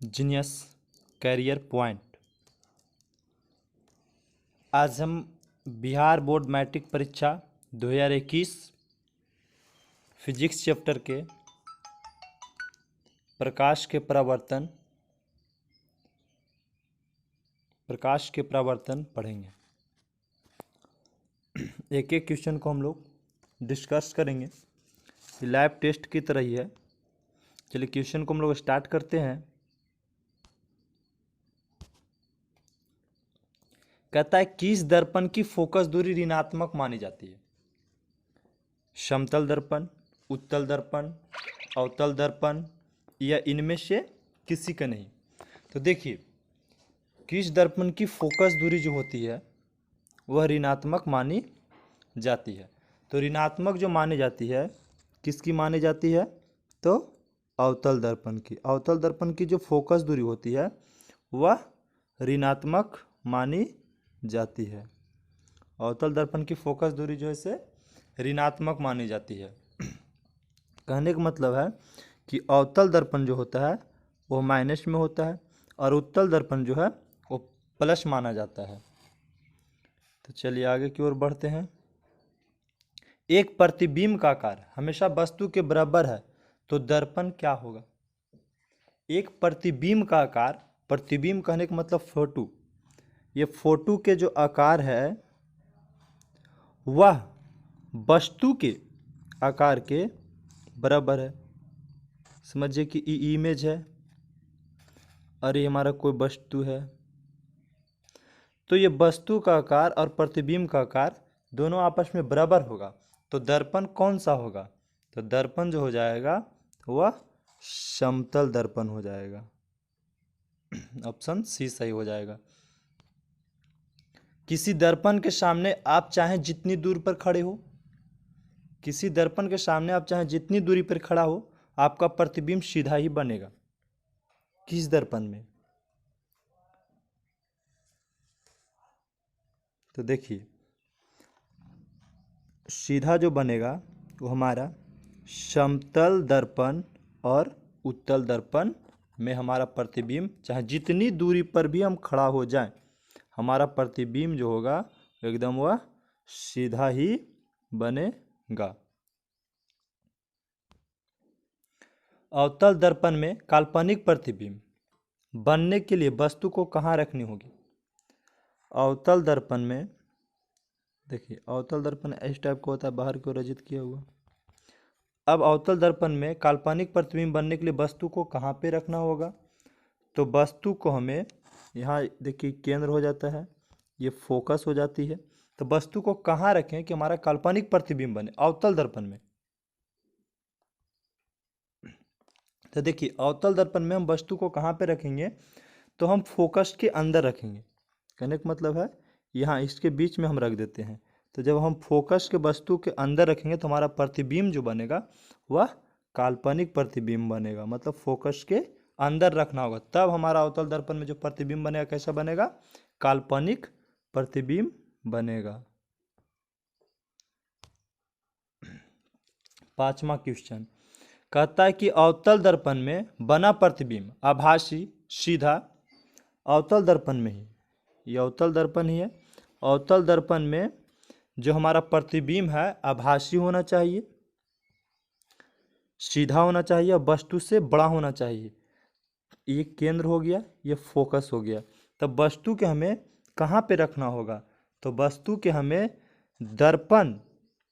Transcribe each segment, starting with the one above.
Genius career point. आज हम Bihar board matric परीक्षा 2021 फिजिक्स चैप्टर के प्रकाश के परावर्तन पढ़ेंगे। एक एक क्वेश्चन को हम लोग डिस्कस करेंगे। ये लैब टेस्ट की तरह ही है। चलिए क्वेश्चन को हम लोग स्टार्ट करते हैं। कहता है किस दर्पण की फोकस दूरी ऋणात्मक मानी जाती है? समतल दर्पण, उत्तल दर्पण, अवतल दर्पण या इनमें से किसी का नहीं। तो देखिए किस दर्पण की फोकस दूरी जो होती है वह ऋणात्मक मानी जाती है। तो ऋणात्मक जो मानी जाती है किसकी मानी जाती है? तो अवतल दर्पण की। अवतल दर्पण की जो फोकस दूरी होती है वह ऋणात्मक मानी जाती है। अवतल दर्पण की फोकस दूरी जो है से ऋणात्मक मानी जाती है। कहने का मतलब है कि अवतल दर्पण जो होता है वो माइनस में होता है और उत्तल दर्पण जो है वो प्लस माना जाता है। तो चलिए आगे की ओर बढ़ते हैं। एक प्रतिबिंब का आकार हमेशा वस्तु के बराबर है तो दर्पण क्या होगा? एक प्रतिबिंब का आकार, प्रतिबिंब कहने का मतलब फोटो, ये फोटो के जो आकार है वह वस्तु के आकार के बराबर है। समझिए कि ये इमेज है और ये हमारा कोई वस्तु है। तो ये वस्तु का आकार और प्रतिबिंब का आकार दोनों आपस में बराबर होगा तो दर्पण कौन सा होगा? तो दर्पण जो हो जाएगा वह समतल दर्पण हो जाएगा। ऑप्शन सी सही हो जाएगा। किसी दर्पण के सामने आप चाहे जितनी दूर पर खड़े हो, किसी दर्पण के सामने आप चाहे जितनी दूरी पर खड़ा हो आपका प्रतिबिंब सीधा ही बनेगा। किस दर्पण में? तो देखिए सीधा जो बनेगा वो हमारा समतल दर्पण और उत्तल दर्पण में हमारा प्रतिबिंब चाहे जितनी दूरी पर भी हम खड़ा हो जाएं हमारा प्रतिबिंब जो होगा एकदम वह सीधा ही बनेगा। अवतल दर्पण में काल्पनिक प्रतिबिंब बनने के लिए वस्तु को कहाँ रखनी होगी? अवतल दर्पण में देखिए अवतल दर्पण इस टाइप का होता है, बाहर की ओर रचित किया हुआ। अब अवतल दर्पण में काल्पनिक प्रतिबिंब बनने के लिए वस्तु को कहाँ पे रखना होगा? तो वस्तु को हमें यहाँ देखिए केंद्र हो जाता है, ये फोकस हो जाती है। तो वस्तु को कहाँ रखें कि हमारा काल्पनिक प्रतिबिंब बने? अवतल दर्पण में। तो देखिए अवतल दर्पण में हम वस्तु को कहाँ पे रखेंगे? तो हम फोकस के अंदर रखेंगे। कहने का मतलब है यहाँ इसके बीच में हम रख देते हैं। तो जब हम फोकस के वस्तु के अंदर रखेंगे तो हमारा प्रतिबिंब जो बनेगा वह काल्पनिक प्रतिबिंब बनेगा। मतलब फोकस के अंदर रखना होगा तब हमारा अवतल दर्पण में जो प्रतिबिंब बनेगा कैसा बनेगा? काल्पनिक प्रतिबिंब बनेगा। 5वां क्वेश्चन कहता है कि अवतल दर्पण में बना प्रतिबिंब आभासी सीधा अवतल दर्पण में ही, ये अवतल दर्पण ही है। अवतल दर्पण में जो हमारा प्रतिबिंब है आभासी होना चाहिए, सीधा होना चाहिए और वस्तु से बड़ा होना चाहिए। ये केंद्र हो गया, ये फोकस हो गया। तब वस्तु के हमें कहाँ पे रखना होगा? तो वस्तु के हमें दर्पण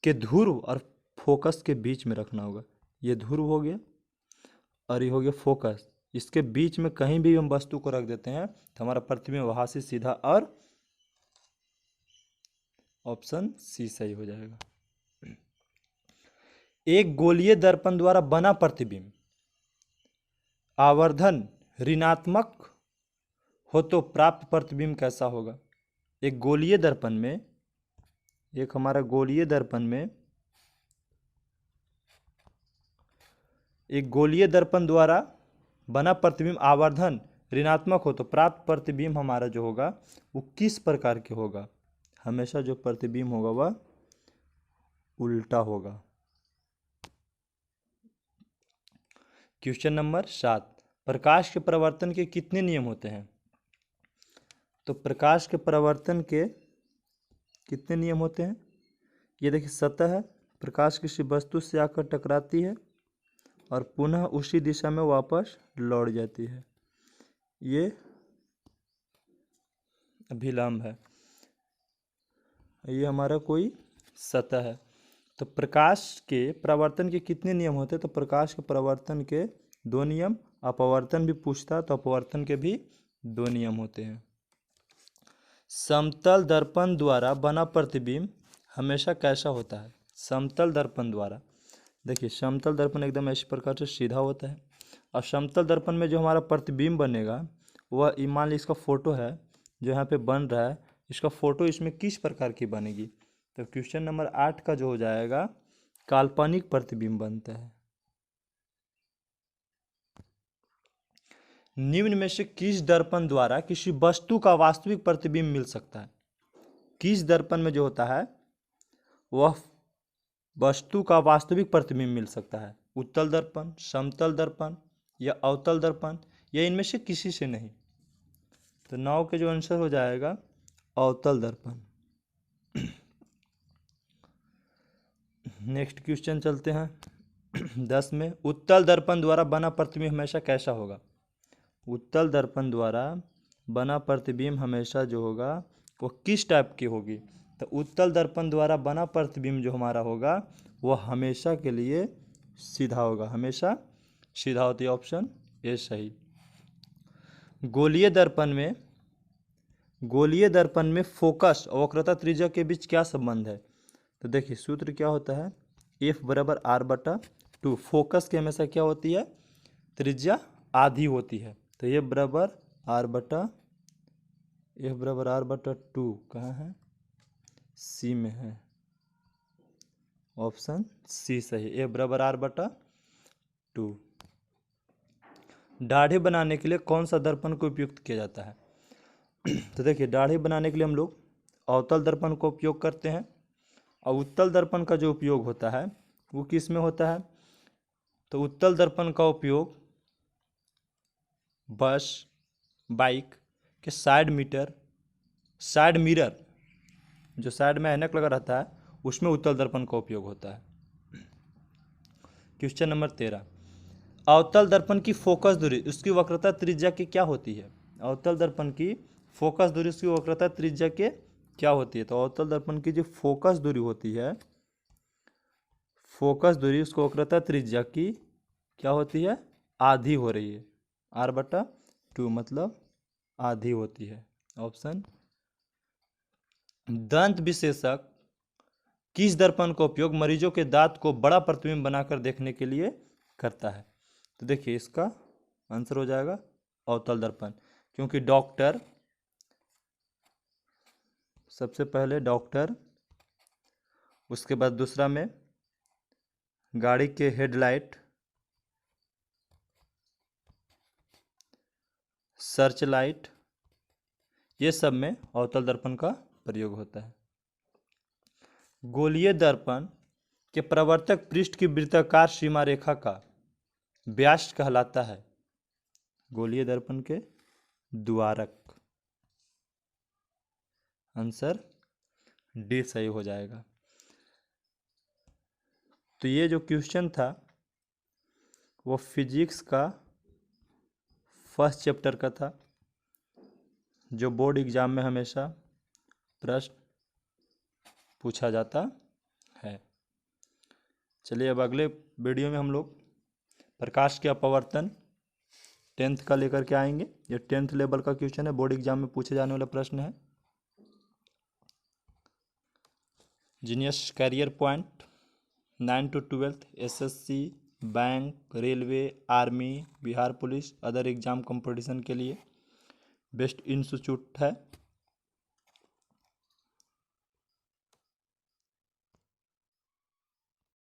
के ध्रुव और फोकस के बीच में रखना होगा। ये ध्रुव हो गया और ये हो गया फोकस। इसके बीच में कहीं भी हम वस्तु को रख देते हैं तो हमारा प्रतिबिंब वहां से सीधा और ऑप्शन सी सही हो जाएगा। एक गोलीय दर्पण द्वारा बना प्रतिबिंब आवर्धन ऋणात्मक हो तो प्राप्त प्रतिबिंब कैसा होगा? एक गोलीय दर्पण में, एक हमारा गोलीय दर्पण में, एक गोलीय दर्पण द्वारा बना प्रतिबिंब आवर्धन ऋणात्मक हो तो प्राप्त प्रतिबिंब हमारा जो होगा वो किस प्रकार के होगा? हमेशा जो प्रतिबिंब होगा वह उल्टा होगा। क्वेश्चन नंबर 7 प्रकाश के परावर्तन के कितने नियम होते हैं? तो प्रकाश के परावर्तन के कितने नियम होते हैं? ये देखिए, सतह प्रकाश किसी वस्तु से आकर टकराती है और पुनः उसी दिशा में वापस लौट जाती है, ये अभिलंब है। ये हमारा कोई सतह है। तो प्रकाश के परावर्तन के कितने नियम होते हैं? तो प्रकाश के परावर्तन के 2 नियम। अपवर्तन भी पूछता है तो अपवर्तन के भी 2 नियम होते हैं। समतल दर्पण द्वारा बना प्रतिबिंब हमेशा कैसा होता है? समतल दर्पण द्वारा, देखिए समतल दर्पण एकदम इस प्रकार से सीधा होता है और समतल दर्पण में जो हमारा प्रतिबिंब बनेगा वह, मान लीजिए इसका फोटो है जो यहाँ पे बन रहा है, इसका फोटो इसमें किस प्रकार की बनेगी? तो क्वेश्चन नंबर 8 का जो हो जाएगा, काल्पनिक प्रतिबिंब बनता है। निम्न में से किस दर्पण द्वारा किसी वस्तु का वास्तविक प्रतिबिंब मिल सकता है? किस दर्पण में जो होता है वह वस्तु का वास्तविक प्रतिबिंब मिल सकता है? उत्तल दर्पण, समतल दर्पण या अवतल दर्पण, या इनमें से किसी से नहीं? तो 9 के जो आंसर हो जाएगा अवतल दर्पण। नेक्स्ट क्वेश्चन चलते हैं 10 में। उत्तल दर्पण द्वारा बना प्रतिबिंब हमेशा कैसा होगा? उत्तल दर्पण द्वारा बना प्रतिबिंब हमेशा जो होगा वो किस टाइप की होगी? तो उत्तल दर्पण द्वारा बना प्रतिबिंब जो हमारा होगा वह हमेशा के लिए सीधा होगा, हमेशा सीधा होती है। ऑप्शन ए सही। गोलीय दर्पण में फोकस और वक्रता त्रिज्या के बीच क्या संबंध है? तो देखिए सूत्र क्या होता है, F बराबर R/2। फोकस की हमेशा क्या होती है? त्रिज्या आधी होती है, तो F बराबर R/2 कहाँ है? सी में है, ऑप्शन सी सही, F बराबर R/2। दाढ़ी बनाने के लिए कौन सा दर्पण को उपयुक्त किया जाता है? तो देखिए दाढ़ी बनाने के लिए हम लोग अवतल दर्पण का उपयोग करते हैं और उत्तल दर्पण का जो उपयोग होता है वो किस में होता है? तो उत्तल दर्पण का उपयोग बस, बाइक के साइड मिरर जो साइड में ऐनक लगा रहता है उसमें उत्तल दर्पण का उपयोग होता है। Question number 13। अवतल दर्पण की फोकस दूरी उसकी वक्रता त्रिज्या की क्या होती है? अवतल दर्पण की फोकस दूरी उसकी वक्रता त्रिज्या के क्या होती है? तो अवतल दर्पण की जो फोकस दूरी होती है, फोकस दूरी उसको वक्रता त्रिज्या की क्या होती है? आधी हो रही है, R/2 मतलब आधी होती है। ऑप्शन। दंत विशेषज्ञ किस दर्पण का उपयोग मरीजों के दांत को बड़ा प्रतिबिंब बनाकर देखने के लिए करता है? तो देखिए इसका आंसर हो जाएगा अवतल दर्पण, क्योंकि डॉक्टर, सबसे पहले डॉक्टर, उसके बाद दूसरा में गाड़ी के हेडलाइट, सर्च लाइट, ये सब में अवतल दर्पण का प्रयोग होता है। गोलीय दर्पण के प्रवर्तक पृष्ठ की वृत्ताकार सीमा रेखा का व्यास कहलाता है? गोलीय दर्पण के द्वारक, आंसर डी सही हो जाएगा। तो ये जो क्वेश्चन था वो फिजिक्स का फर्स्ट चैप्टर का था, जो बोर्ड एग्जाम में हमेशा प्रश्न पूछा जाता है। चलिए अब अगले वीडियो में हम लोग प्रकाश के अपवर्तन 10th का लेकर के आएंगे। ये 10th लेवल का क्वेश्चन है, बोर्ड एग्जाम में पूछे जाने वाला प्रश्न है। Genius career point 9 to 12 SSC, bank, railway, army, Bihar police, other exam competition के लिए बेस्ट इंस्टीट्यूट है।